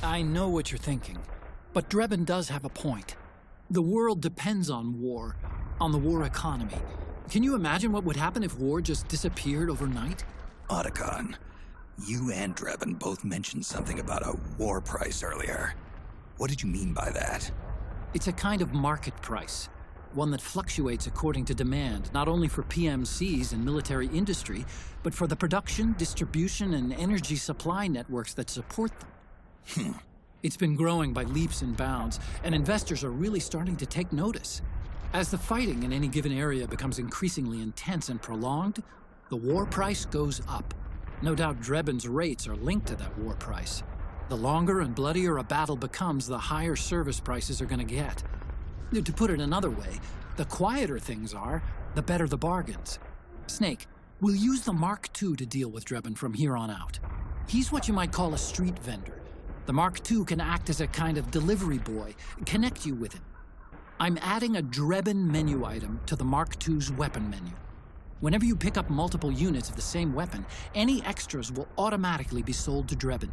I know what you're thinking, but Drebin does have a point. The world depends on war, on the war economy. Can you imagine what would happen if war just disappeared overnight? Otacon, you and Drebin both mentioned something about a war price earlier. What did you mean by that? It's a kind of market price, one that fluctuates according to demand, not only for PMCs and military industry, but for the production, distribution, and energy supply networks that support them. It's been growing by leaps and bounds, and investors are really starting to take notice. As the fighting in any given area becomes increasingly intense and prolonged, the war price goes up. No doubt Drebin's rates are linked to that war price. The longer and bloodier a battle becomes, the higher service prices are going to get. To put it another way, the quieter things are, the better the bargains. Snake, we'll use the Mark II to deal with Drebin from here on out. He's what you might call a street vendor. The Mark II can act as a kind of delivery boy, connect you with him. I'm adding a Drebin menu item to the Mark II's weapon menu. Whenever you pick up multiple units of the same weapon, any extras will automatically be sold to Drebin.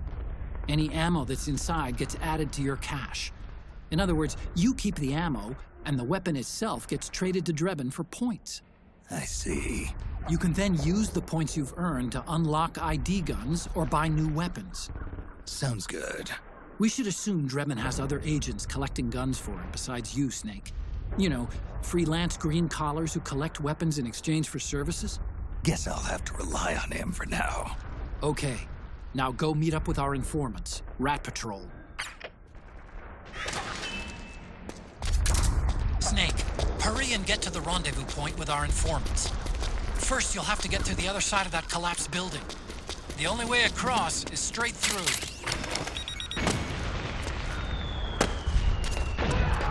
Any ammo that's inside gets added to your cache. In other words, you keep the ammo, and the weapon itself gets traded to Drebin for points. I see. You can then use the points you've earned to unlock ID guns or buy new weapons. Sounds good. We should assume Drebin has other agents collecting guns for him besides you, Snake. You know, freelance green collars who collect weapons in exchange for services? Guess I'll have to rely on him for now. Okay. Now go meet up with our informants, Rat Patrol. Snake, hurry and get to the rendezvous point with our informants. First, you'll have to get to the other side of that collapsed building. The only way across is straight through.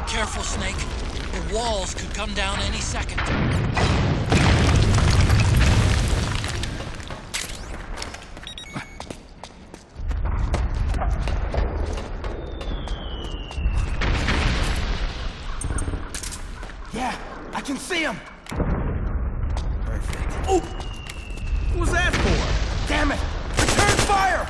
Careful, Snake. The walls could come down any second. Yeah, I can see him! Perfect. Oh! What was that for? Damn it! Return fire!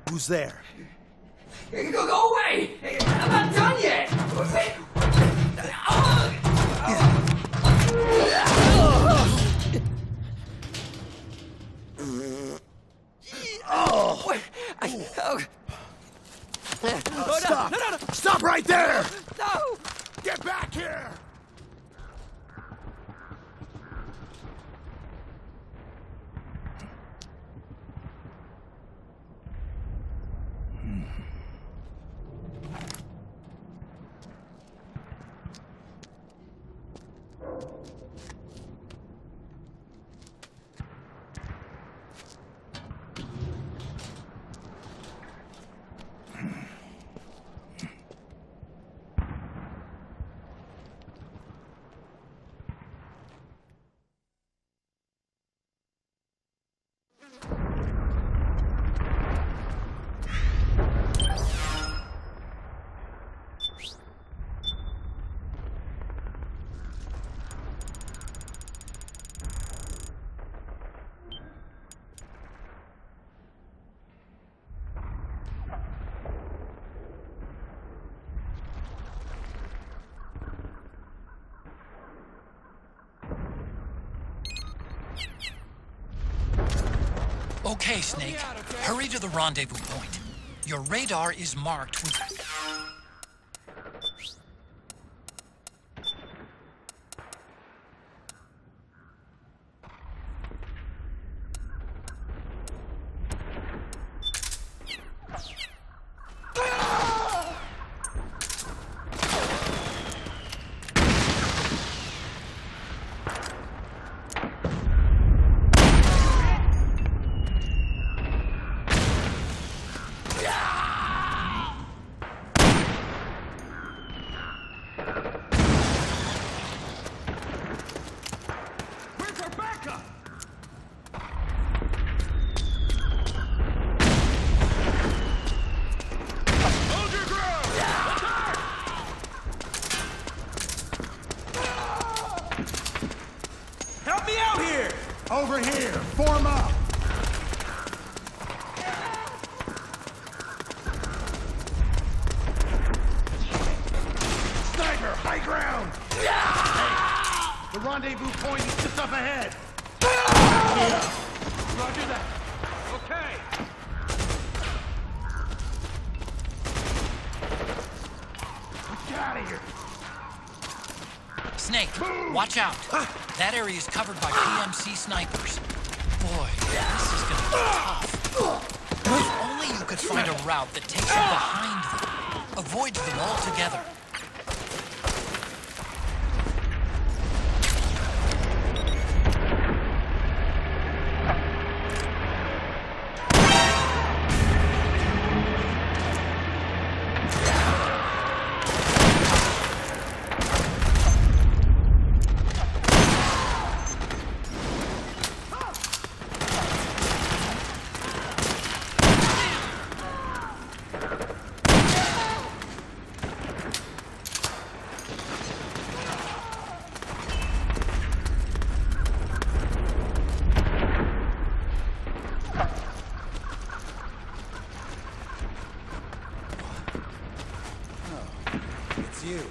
Who's there? Go away! I'm not done yet! Stop! Stop right there! No! Get back here! Okay, Snake. Hurry to the rendezvous point. Your radar is marked with... Where's our backup? Hold your ground! Help me out here! Over here! Form up! Sniper! High ground! Hey, the rendezvous point is just up ahead! Roger that. Okay. Get out of here! Snake, watch out. That area is covered by PMC snipers. Boy, this is gonna be tough. If only you could find a route that takes you behind them. Avoids them altogether. It's you.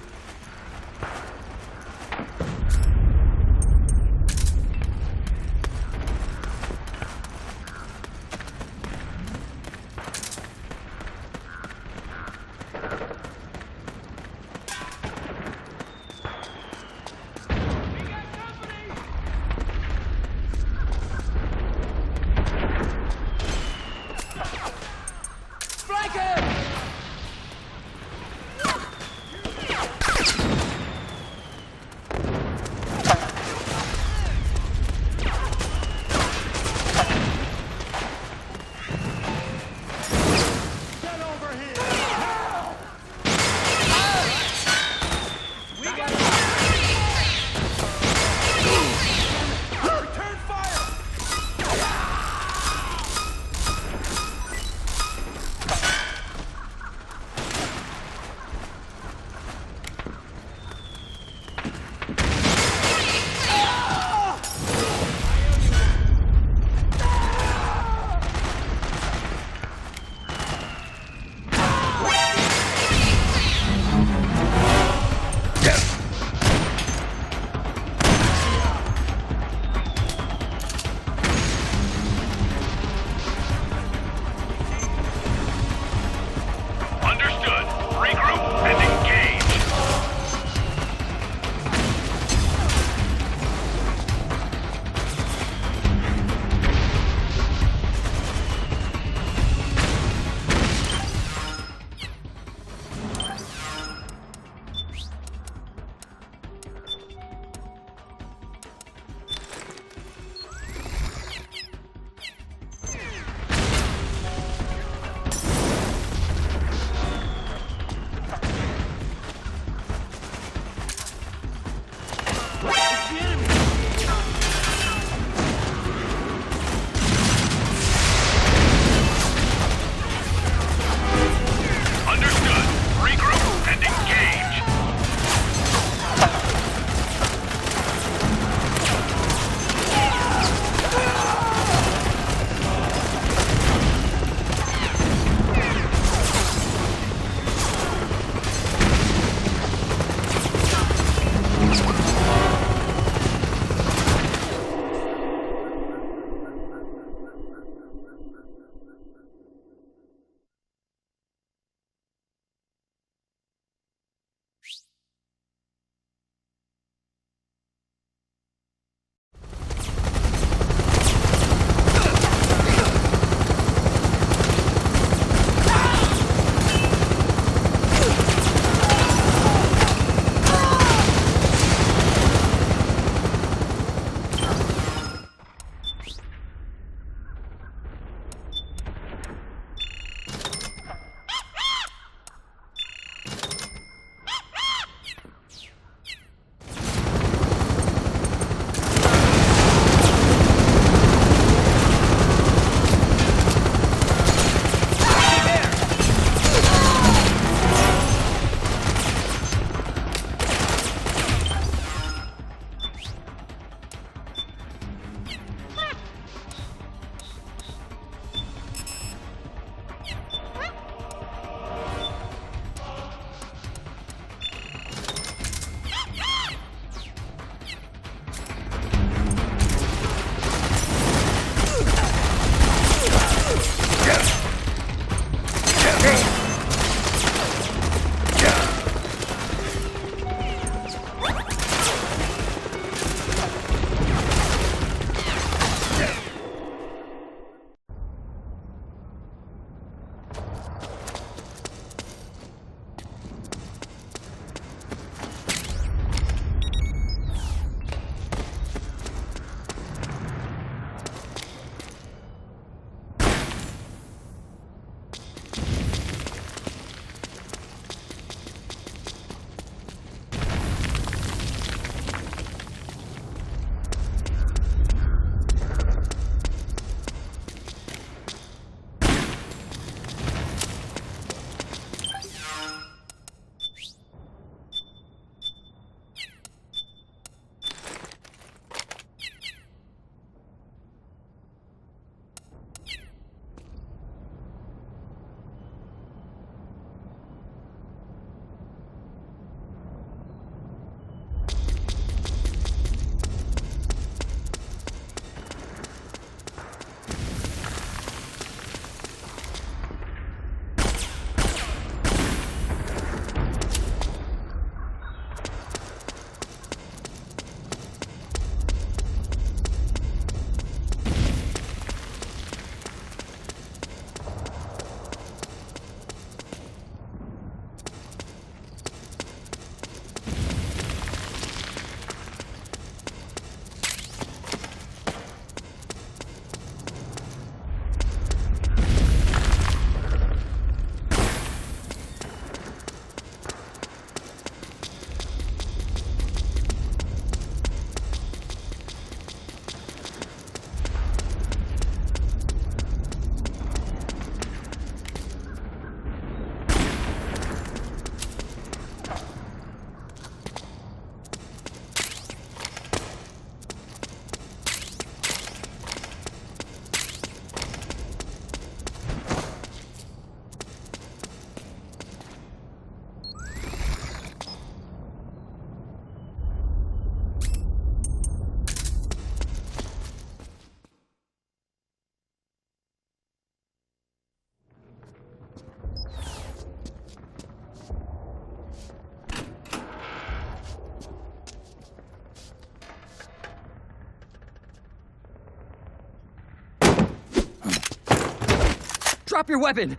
Drop your weapon!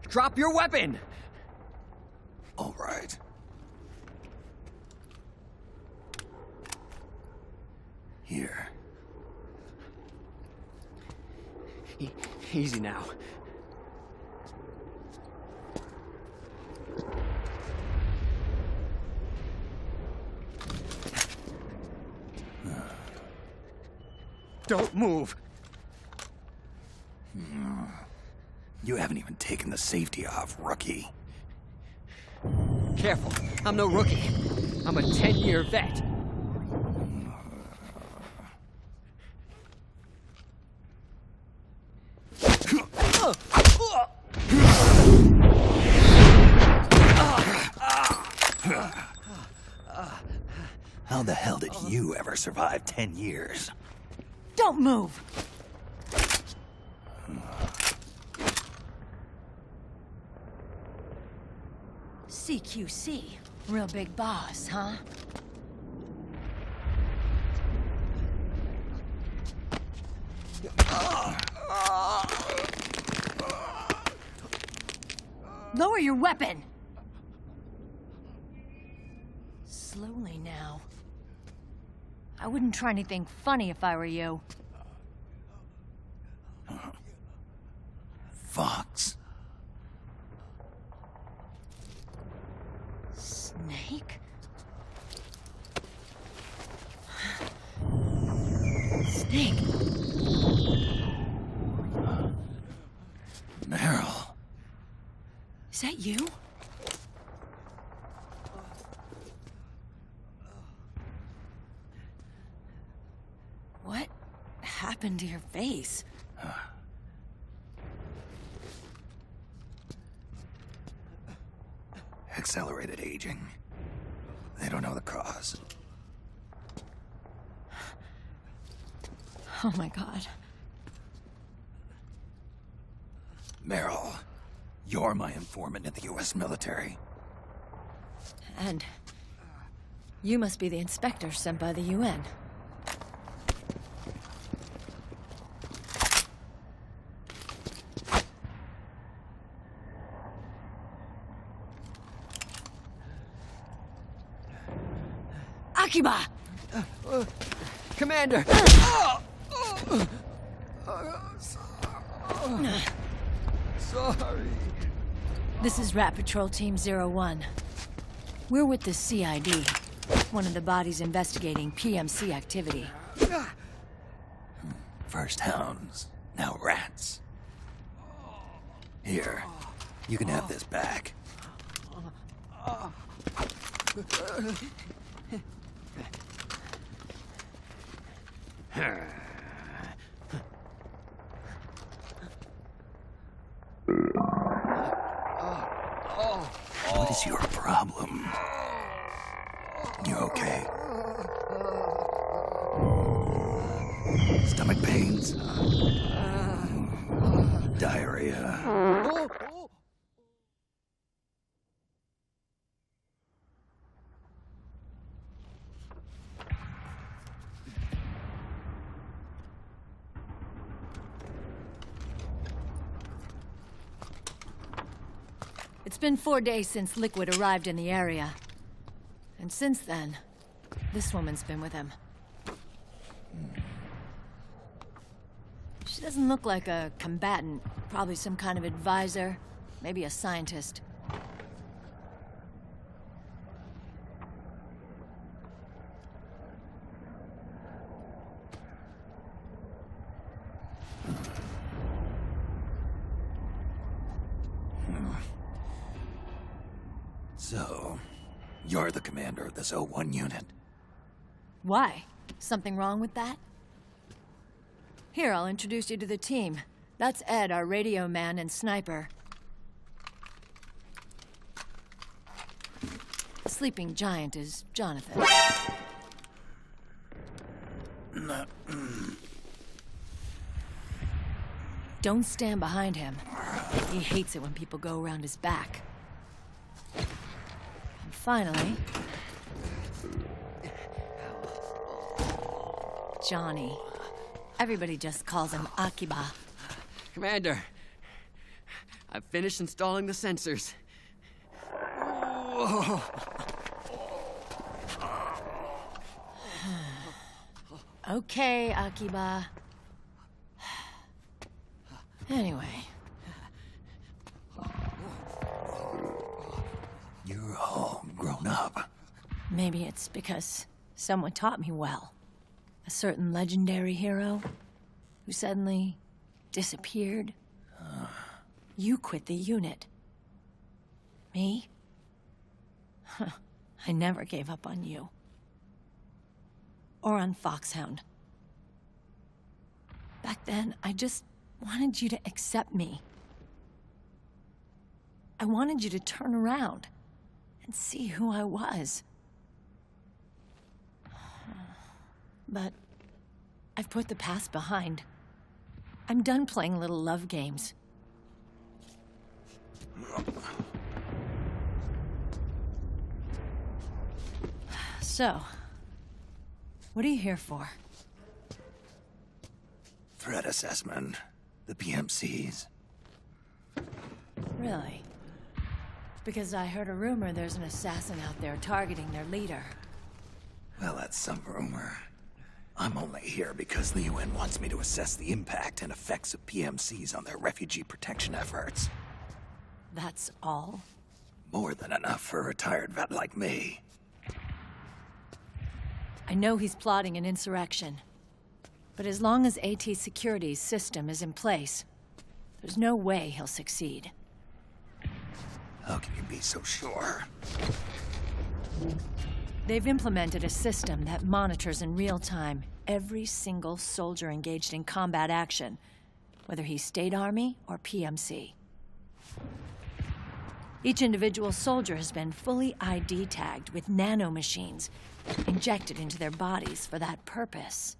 Drop your weapon! All right. Here. Easy now. Don't move! You haven't even taken the safety off, rookie. Careful, I'm no rookie. I'm a 10-year vet. How the hell did you ever survive 10 years? Don't move! CQC. Real big boss, huh? Lower your weapon! Slowly now. I wouldn't try anything funny if I were you. Fox. Snake? Snake? Meryl. Is that you? What happened to your face? Accelerated aging. They don't know the cause. Oh my God. Meryl, you're my informant in the U.S. military. And you must be the inspector sent by the UN. Akiba! Commander! Sorry. This is Rat Patrol Team 01. We're with the CID, one of the bodies investigating PMC activity. First hounds, now rats. Here, you can have this back. What is your problem? You okay? Stomach pains? Diarrhea? It's been 4 days since Liquid arrived in the area. And since then, this woman's been with him. She doesn't look like a combatant. Probably some kind of advisor, maybe a scientist. So, you're the commander of this O1 unit. Why? Something wrong with that? Here, I'll introduce you to the team. That's Ed, our radio man and sniper. The sleeping giant is Jonathan. Don't stand behind him. He hates it when people go around his back. And finally... Johnny. Everybody just calls him Akiba. Commander, I've finished installing the sensors. Whoa. Okay, Akiba. Anyway, You're all grown up. maybe it's because someone taught me well. A certain legendary hero who suddenly disappeared. You quit the unit. Me? I never gave up on you. Or on Foxhound. Back then, I just wanted you to accept me. I wanted you to turn around and see who I was. But I've put the past behind. I'm done playing little love games. So, what are you here for? Threat assessment. The PMCs. Really? Because I heard a rumor there's an assassin out there targeting their leader. Well, that's some rumor. I'm only here because the UN wants me to assess the impact and effects of PMCs on their refugee protection efforts. That's all? More than enough for a retired vet like me. I know he's plotting an insurrection. But as long as AT Security's system is in place, there's no way he'll succeed. How can you be so sure? They've implemented a system that monitors in real time every single soldier engaged in combat action, whether he's State Army or PMC. Each individual soldier has been fully ID tagged with nanomachines injected into their bodies for that purpose.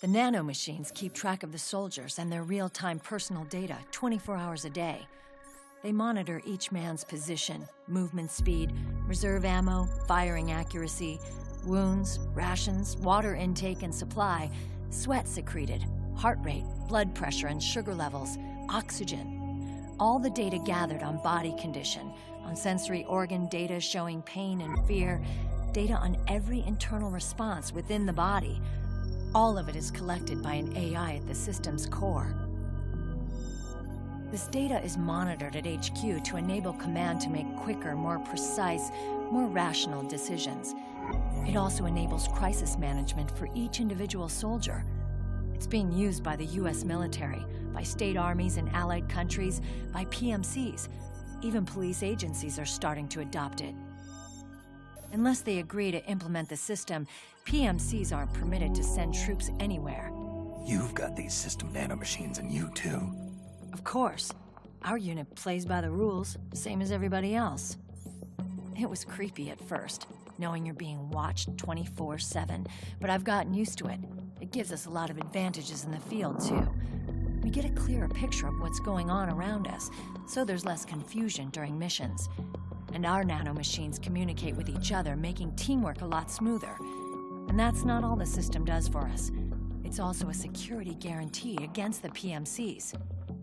The nanomachines keep track of the soldiers and their real-time personal data 24 hours a day. They monitor each man's position, movement speed, reserve ammo, firing accuracy, wounds, rations, water intake and supply, sweat secreted, heart rate, blood pressure and sugar levels, oxygen. All the data gathered on body condition, on sensory organ data showing pain and fear, data on every internal response within the body. All of it is collected by an AI at the system's core. This data is monitored at HQ to enable command to make quicker, more precise, more rational decisions. It also enables crisis management for each individual soldier. It's being used by the US military, by state armies in allied countries, by PMCs. Even police agencies are starting to adopt it. Unless they agree to implement the system, PMCs aren't permitted to send troops anywhere. You've got these system nanomachines in you, too. Of course. Our unit plays by the rules, same as everybody else. It was creepy at first, knowing you're being watched 24/7, but I've gotten used to it. It gives us a lot of advantages in the field, too. We get a clearer picture of what's going on around us, so there's less confusion during missions. And our nanomachines communicate with each other, making teamwork a lot smoother. And that's not all the system does for us. It's also a security guarantee against the PMCs.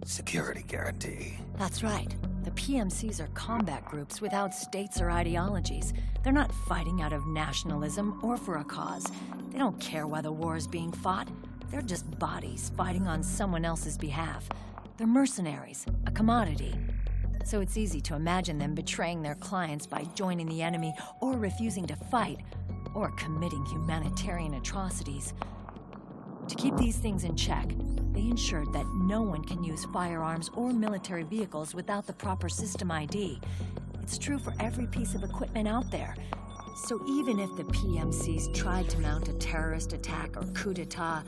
Security guarantee. That's right. The PMCs are combat groups without states or ideologies. They're not fighting out of nationalism or for a cause. They don't care why the war is being fought. They're just bodies fighting on someone else's behalf. They're mercenaries, a commodity. So it's easy to imagine them betraying their clients by joining the enemy or refusing to fight or committing humanitarian atrocities. To keep these things in check, they ensured that no one can use firearms or military vehicles without the proper system ID. It's true for every piece of equipment out there. So even if the PMCs tried to mount a terrorist attack or coup d'etat,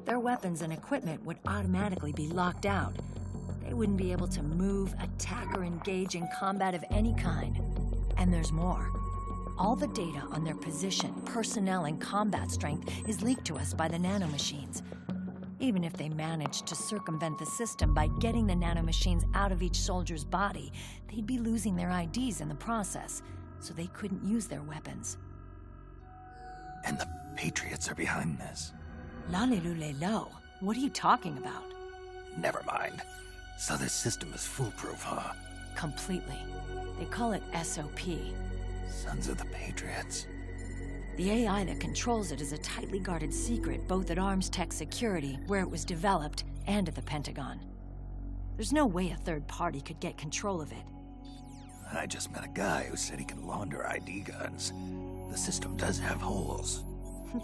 their weapons and equipment would automatically be locked out. They wouldn't be able to move, attack, or engage in combat of any kind. And there's more. All the data on their position, personnel, and combat strength is leaked to us by the nanomachines. Even if they managed to circumvent the system by getting the nanomachines out of each soldier's body, they'd be losing their IDs in the process, so they couldn't use their weapons. And the Patriots are behind this. Lalilulelo. What are you talking about? Never mind. So this system is foolproof, huh? Completely. They call it SOP. Sons of the Patriots. The AI that controls it is a tightly guarded secret, both at Arms Tech Security, where it was developed, and at the Pentagon. There's no way a third party could get control of it. I just met a guy who said he can launder ID guns. The system does have holes.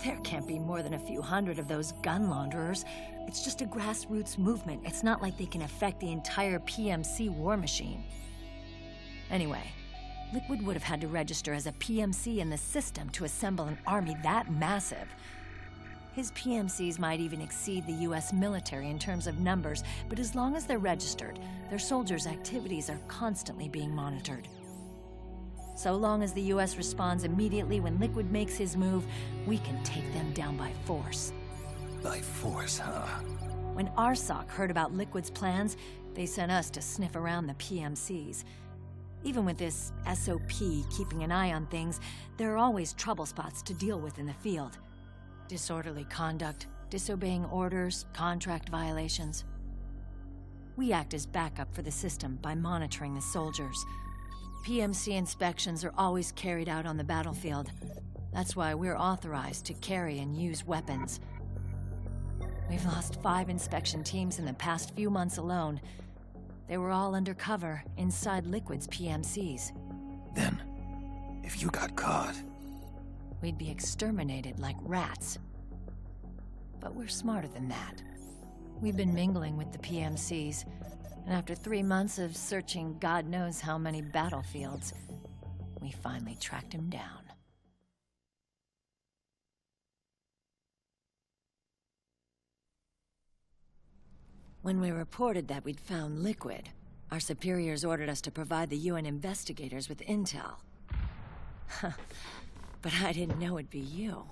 There can't be more than a few hundred of those gun launderers. It's just a grassroots movement. It's not like they can affect the entire PMC war machine. Anyway, Liquid would have had to register as a PMC in the system to assemble an army that massive. His PMCs might even exceed the US military in terms of numbers, but as long as they're registered, their soldiers' activities are constantly being monitored. So long as the US responds immediately when Liquid makes his move, we can take them down by force. By force, huh? When RSOC heard about Liquid's plans, they sent us to sniff around the PMCs. Even with this SOP keeping an eye on things, there are always trouble spots to deal with in the field. Disorderly conduct, disobeying orders, contract violations. We act as backup for the system by monitoring the soldiers. PMC inspections are always carried out on the battlefield. That's why we're authorized to carry and use weapons. We've lost 5 inspection teams in the past few months alone. They were all undercover inside Liquid's PMCs. Then, if you got caught... We'd be exterminated like rats. But we're smarter than that. We've been mingling with the PMCs, and after 3 months of searching God knows how many battlefields, we finally tracked him down. When we reported that we'd found Liquid, our superiors ordered us to provide the UN investigators with intel. But I didn't know it'd be you.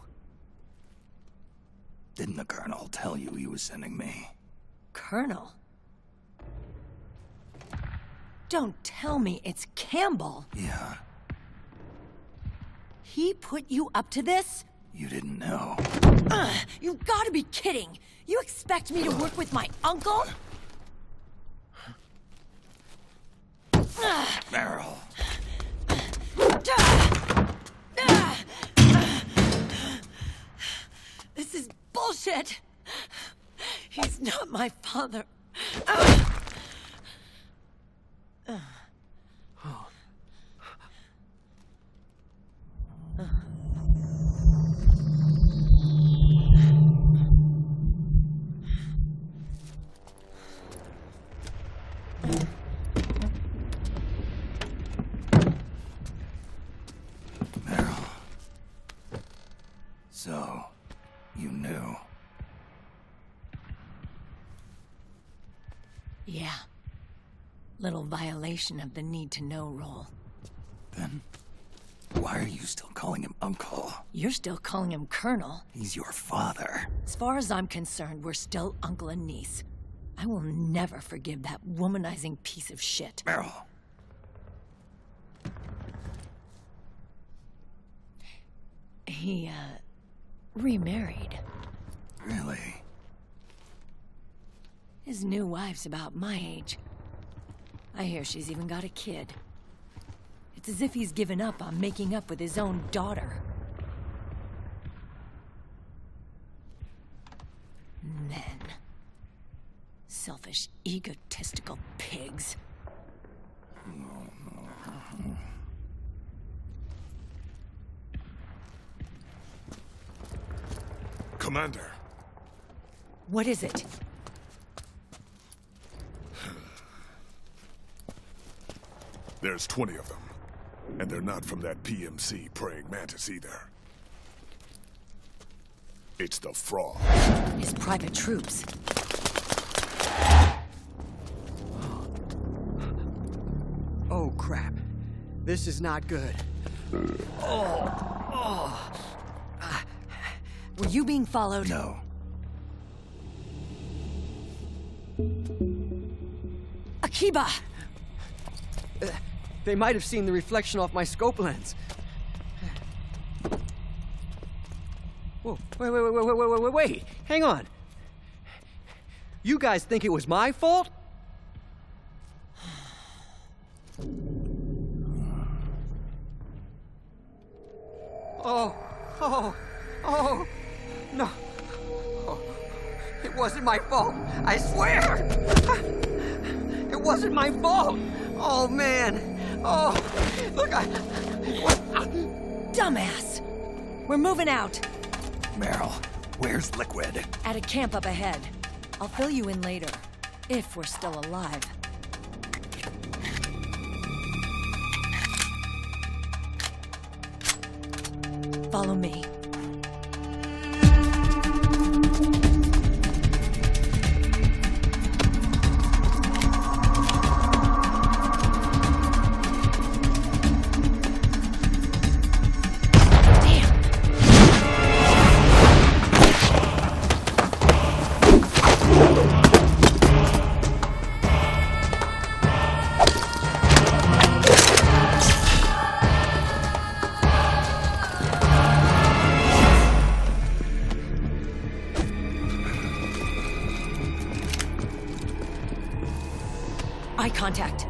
Didn't the Colonel tell you he was sending me? Colonel? Don't tell me it's Campbell! Yeah, He put you up to this? you didn't know. You've gotta be kidding! You expect me to work with my uncle? Meryl! This is bullshit! He's not my father. Meryl. So, you knew. Yeah. Little violation of the need-to-know rule. Then, why are you still calling him Uncle? You're still calling him Colonel. He's your father. As far as I'm concerned, we're still uncle and niece. I will never forgive that womanizing piece of shit. Meryl. He, remarried. Really? His new wife's about my age. I hear she's even got a kid. It's as if he's given up on making up with his own daughter. Men. Selfish, egotistical pigs. Commander. What is it? There's 20 of them. And they're not from that PMC praying mantis either. It's the Frog. His private troops. Oh, crap. This is not good. Were you being followed? No. Akiba! They might have seen the reflection off my scope lens. Whoa, wait. Hang on. You guys think it was my fault? Oh, no. Oh, it wasn't my fault. I swear. It wasn't my fault. Oh, man. Oh, look, Dumbass! We're moving out. Meryl, where's Liquid? At a camp up ahead. I'll fill you in later. If we're still alive. Follow me. Eye contact.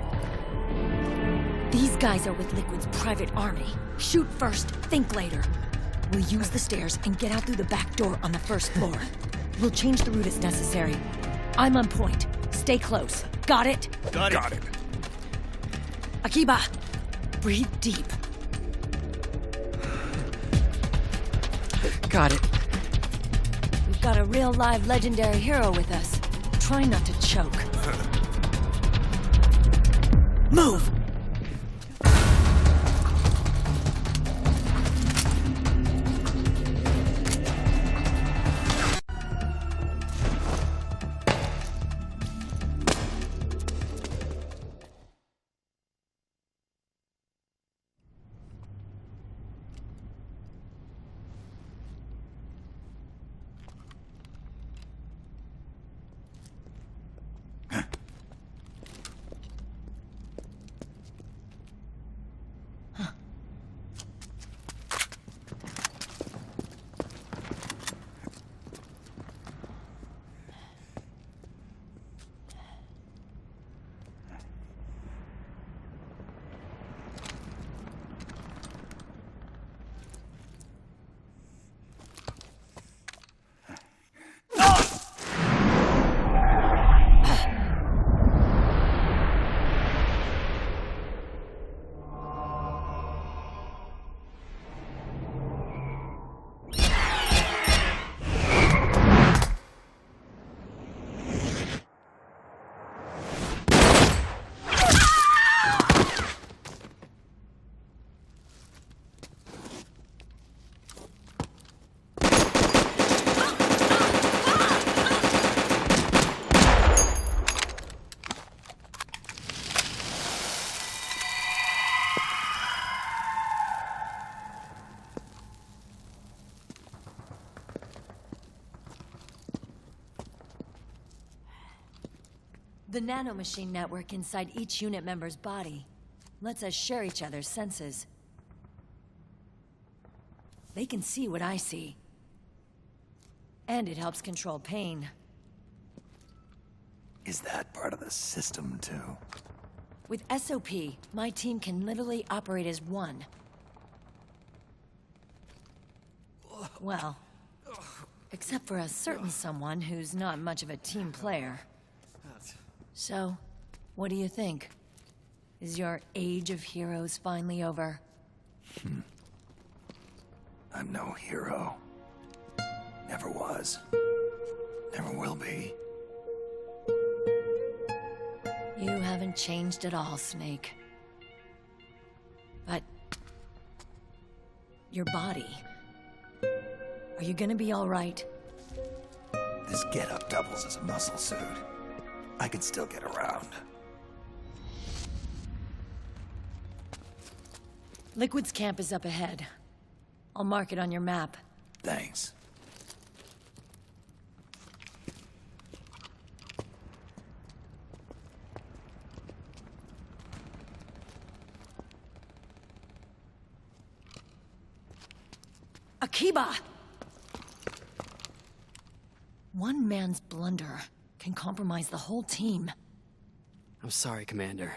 These guys are with Liquid's private army. Shoot first, think later. We'll use the stairs and get out through the back door on the first floor. We'll change the route as necessary. I'm on point. Stay close. Got it? Got it. Akiba, breathe deep. got it. We've got a real live legendary hero with us. Try not to choke. Move! The nanomachine network inside each unit member's body lets us share each other's senses. They can see what I see. And it helps control pain. Is that part of the system, too? With SOP, my team can literally operate as one. Well, except for a certain someone who's not much of a team player. So, what do you think? Is your age of heroes finally over? I'm no hero. Never was. Never will be. You haven't changed at all, Snake. But... your body... are you gonna be all right? This getup doubles as a muscle suit. I can still get around. Liquid's camp is up ahead. I'll mark it on your map. Thanks. Akiba! One man's blunder can compromise the whole team. I'm sorry, Commander.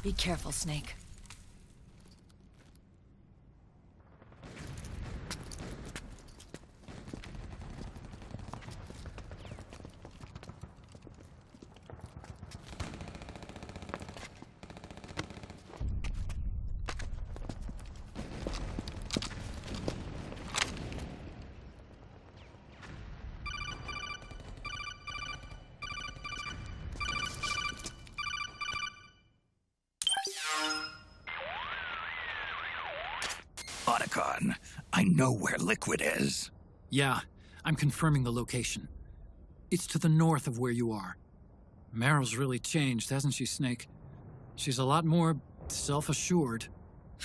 Be careful, Snake. Otacon, I know where Liquid is. Yeah, I'm confirming the location. It's to the north of where you are. Meryl's really changed, hasn't she, Snake? She's a lot more self-assured.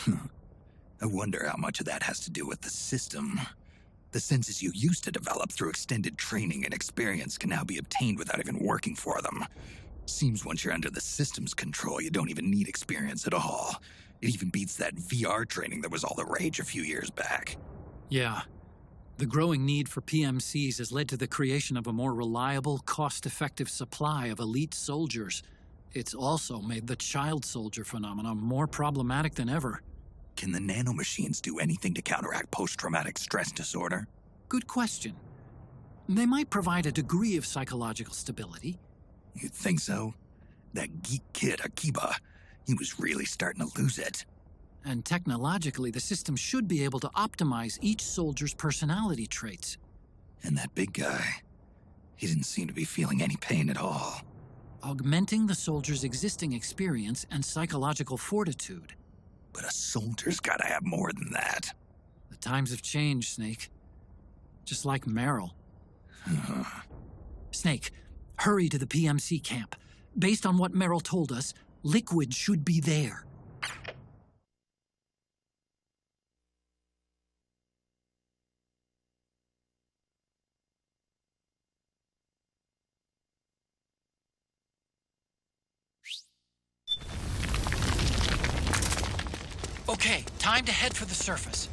I wonder how much of that has to do with the system. The senses you used to develop through extended training and experience can now be obtained without even working for them. Seems once you're under the system's control, you don't even need experience at all. It even beats that VR training that was all the rage a few years back. Yeah. The growing need for PMCs has led to the creation of a more reliable, cost-effective supply of elite soldiers. It's also made the child soldier phenomenon more problematic than ever. Can the nanomachines do anything to counteract post-traumatic stress disorder? Good question. They might provide a degree of psychological stability. You'd think so? That geek kid, Akiba, he was really starting to lose it. And technologically, the system should be able to optimize each soldier's personality traits. And that big guy, he didn't seem to be feeling any pain at all. Augmenting the soldier's existing experience and psychological fortitude. But a soldier's gotta have more than that. The times have changed, Snake. Just like Meryl. Snake, hurry to the PMC camp. Based on what Meryl told us, Liquid should be there. Okay, time to head for the surface.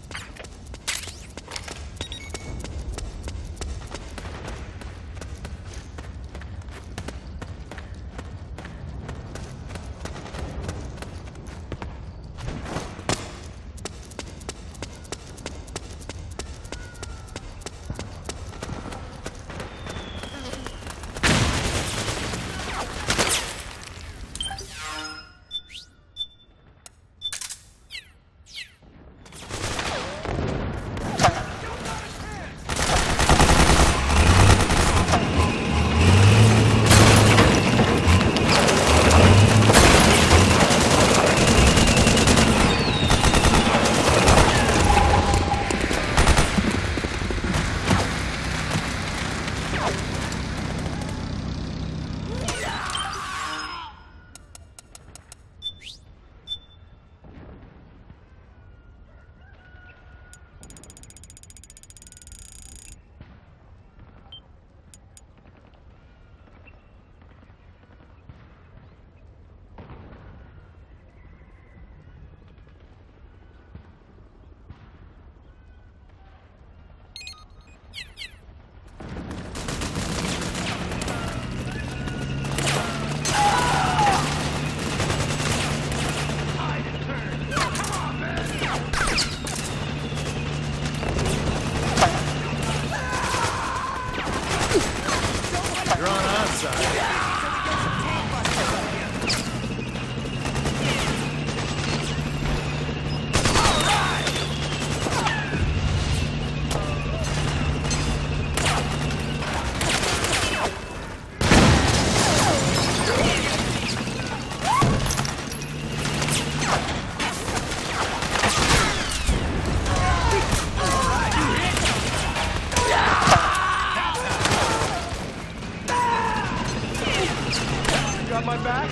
Got my back?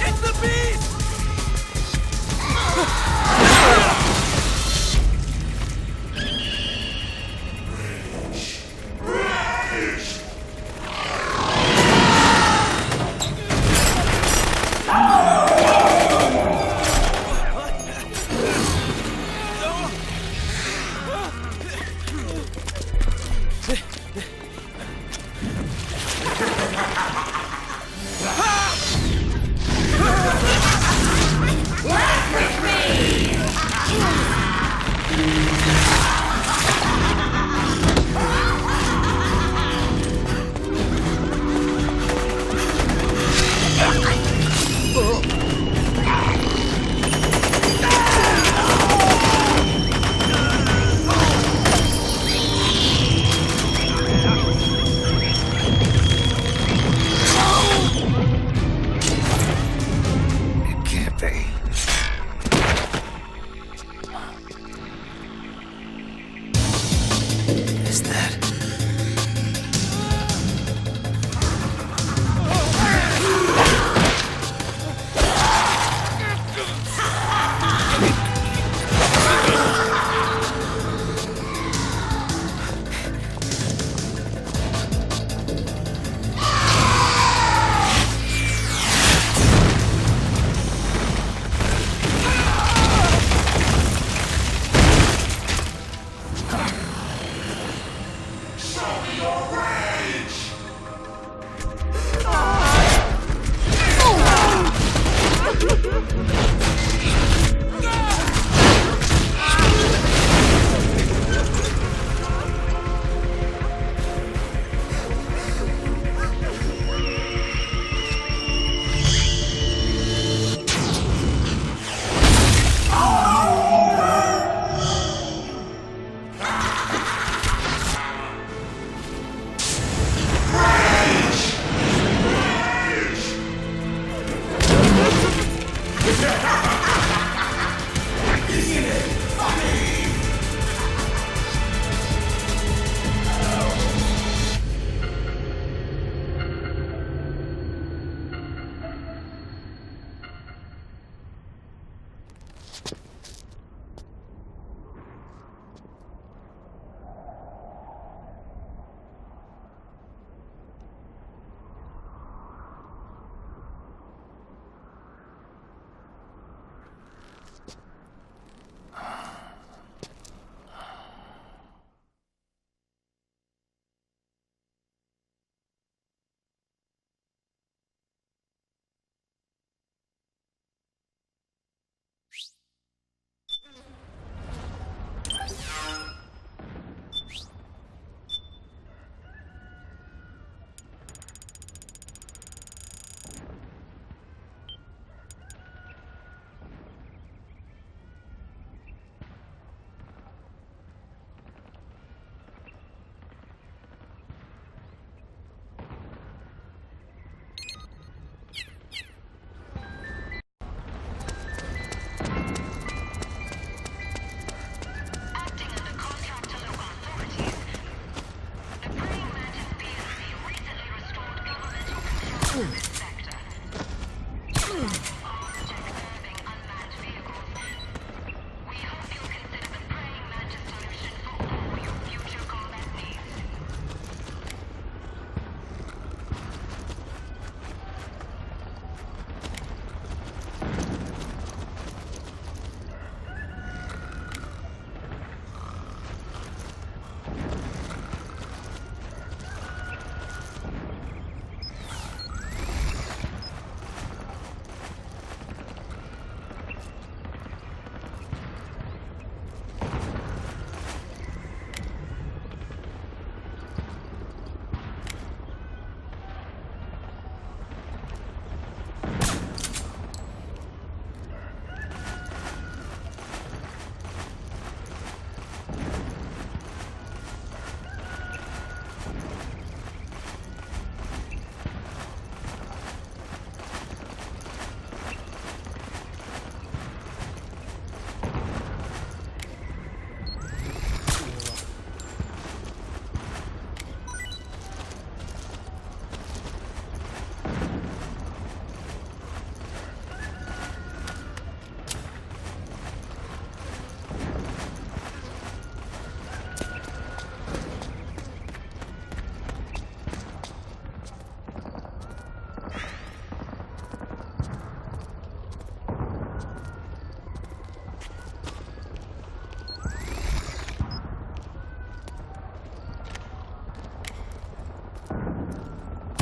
It's the beast!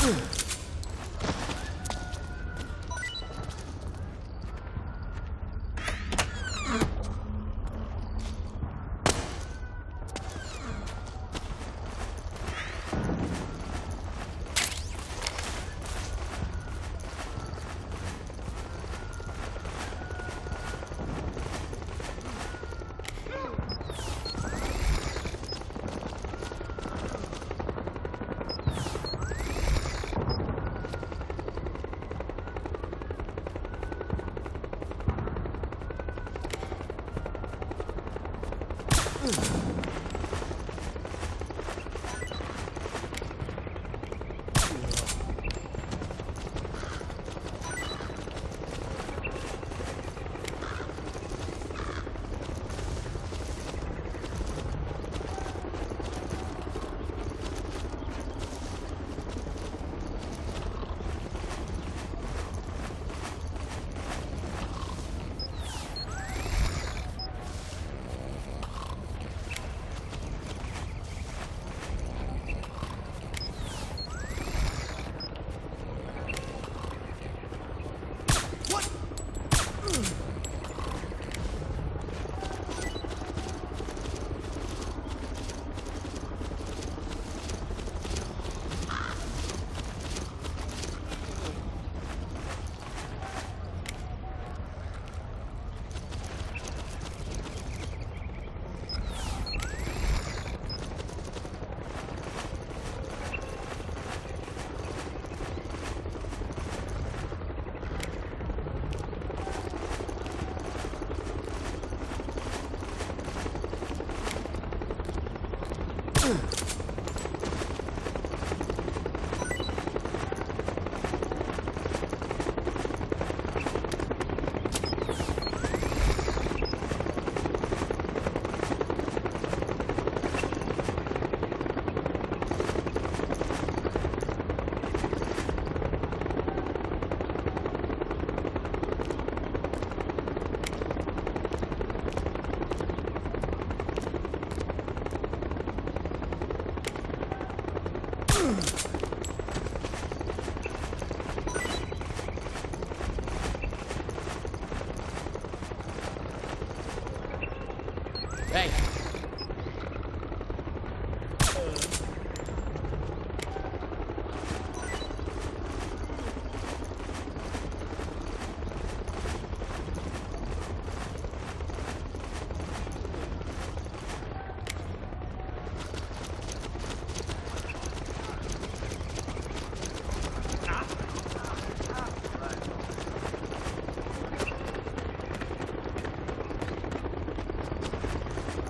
Hey.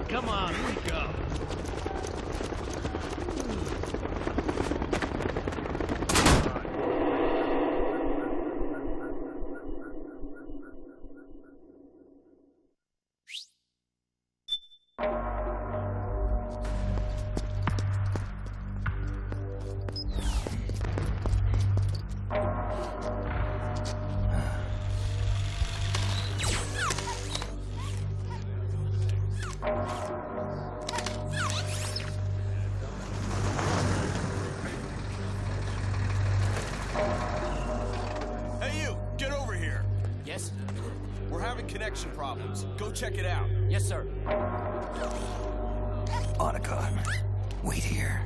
Come on, wake up. Hey, you! Get over here! Yes? We're having connection problems. Go check it out. Yes, sir. Otacon, wait here.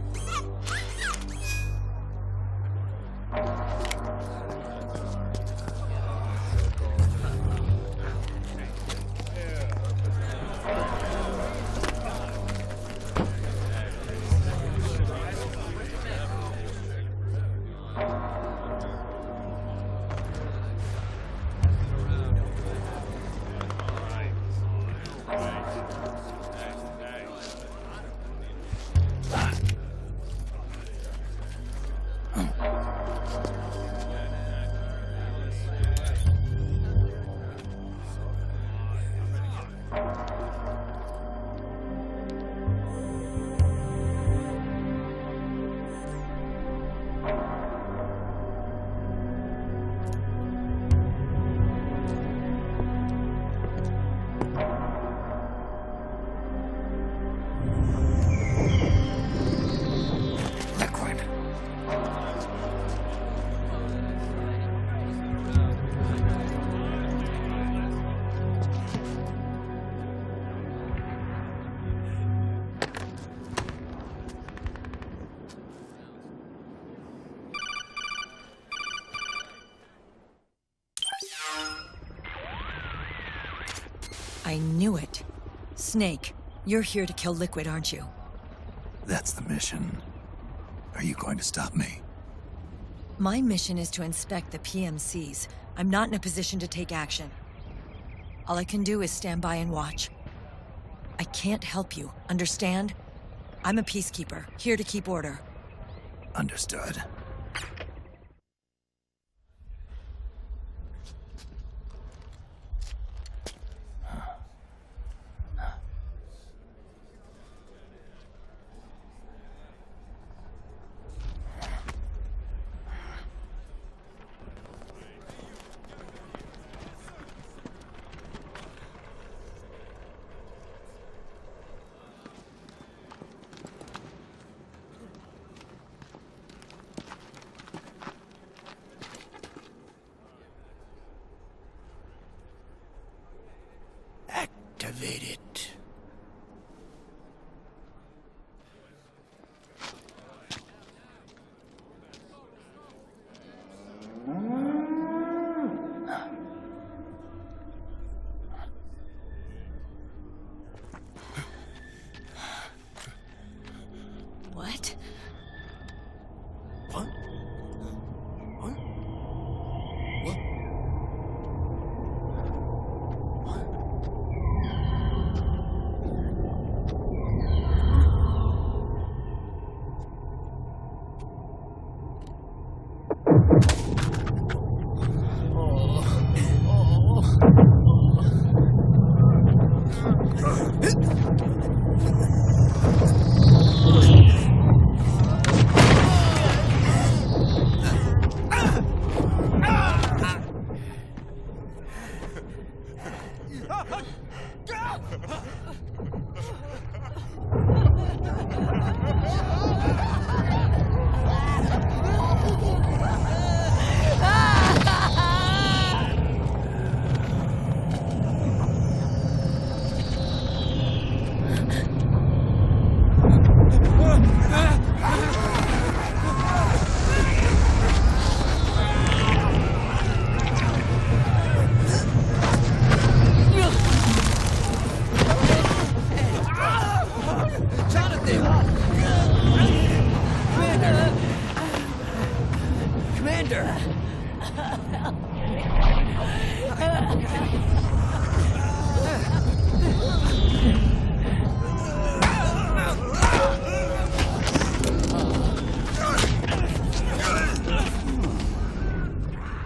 I knew it. Snake, you're here to kill Liquid, aren't you? That's the mission. Are you going to stop me? My mission is to inspect the PMCs. I'm not in a position to take action. All I can do is stand by and watch. I can't help you, understand? I'm a peacekeeper, here to keep order. Understood. Activate it. What? What? What? What?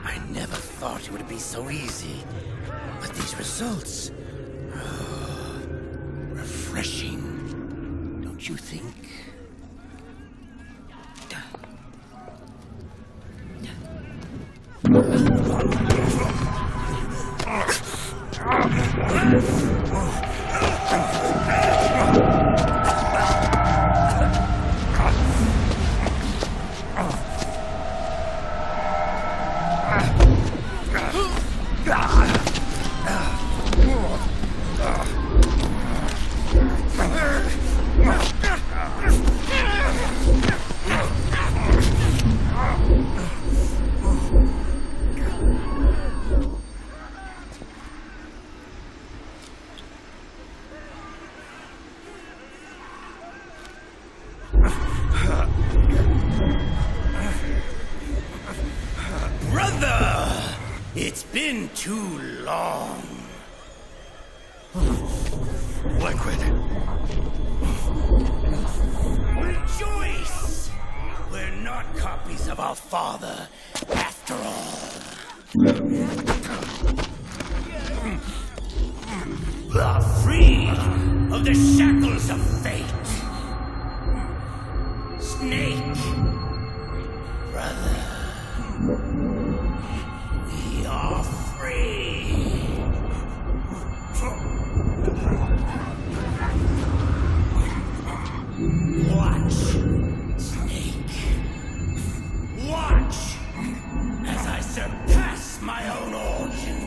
I never thought it would be so easy. But these results... refreshing. Don't you think? Brother! It's been too long. Liquid. Rejoice! We're not copies of our father, after all. We're free of the shackles of fate. Snake, brother, we are free. Watch, Snake. Watch as I surpass my own origin.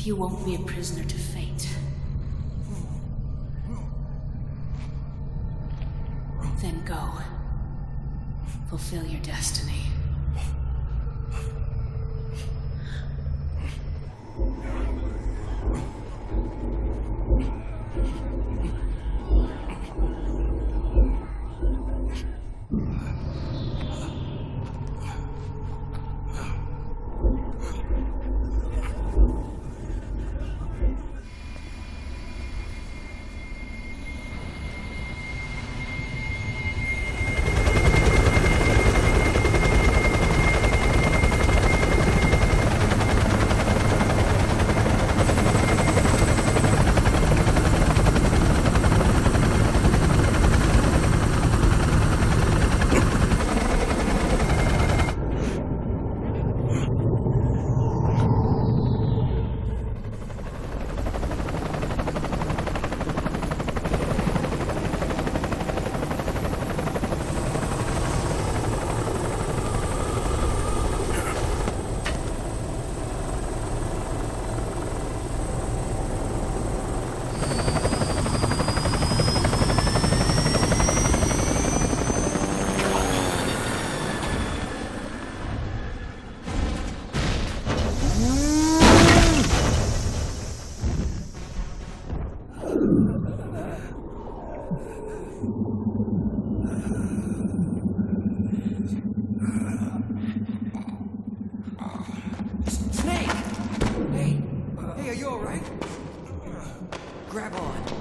You won't be a prisoner to fate. Then go. Fulfill your destiny. Snake! Hey, are you alright? Grab on.